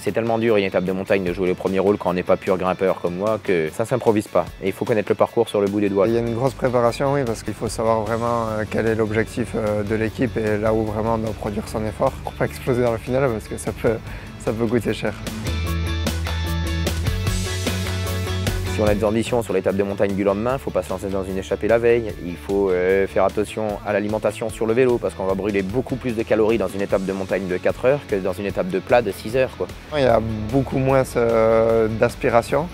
C'est tellement dur une étape de montagne de jouer le premier rôle quand on n'est pas pur grimpeur comme moi que ça s'improvise pas. Et il faut connaître le parcours sur le bout des doigts. Il y a une grosse préparation, oui, parce qu'il faut savoir vraiment quel est l'objectif de l'équipe et là où vraiment on doit produire son effort pour pas exploser dans le final parce que ça peut coûter cher. Si on a des ambitions sur l'étape de montagne du lendemain, il ne faut pas se lancer dans une échappée la veille. Il faut faire attention à l'alimentation sur le vélo parce qu'on va brûler beaucoup plus de calories dans une étape de montagne de 4 heures que dans une étape de plat de 6 heures, quoi. Il y a beaucoup moins d'aspiration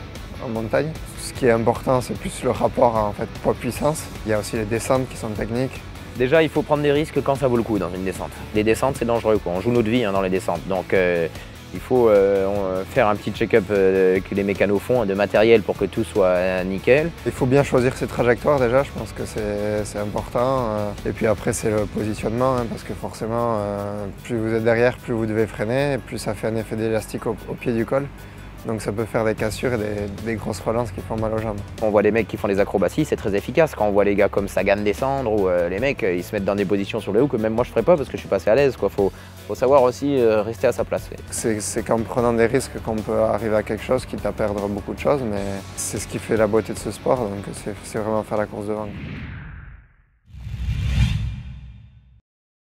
en montagne. Ce qui est important, c'est plus le rapport en fait, poids-puissance. Il y a aussi les descentes qui sont techniques. Déjà, il faut prendre des risques quand ça vaut le coup dans une descente. Les descentes, c'est dangereux, quoi. On joue notre vie dans les descentes. Donc, il faut faire un petit check-up que les mécanos font de matériel pour que tout soit nickel. Il faut bien choisir ses trajectoires déjà, je pense que c'est important. Et puis après c'est le positionnement, hein, parce que forcément plus vous êtes derrière, plus vous devez freiner, et plus ça fait un effet d'élastique au pied du col. Donc ça peut faire des cassures et des grosses relances qui font mal aux jambes. On voit des mecs qui font des acrobaties, c'est très efficace. Quand on voit les gars comme Sagan descendre ou les mecs ils se mettent dans des positions sur le haut que même moi je ferais pas parce que je suis pas assez à l'aise. Faut savoir aussi rester à sa place. C'est qu'en prenant des risques qu'on peut arriver à quelque chose, quitte à perdre beaucoup de choses, mais c'est ce qui fait la beauté de ce sport, donc c'est vraiment faire la course devant.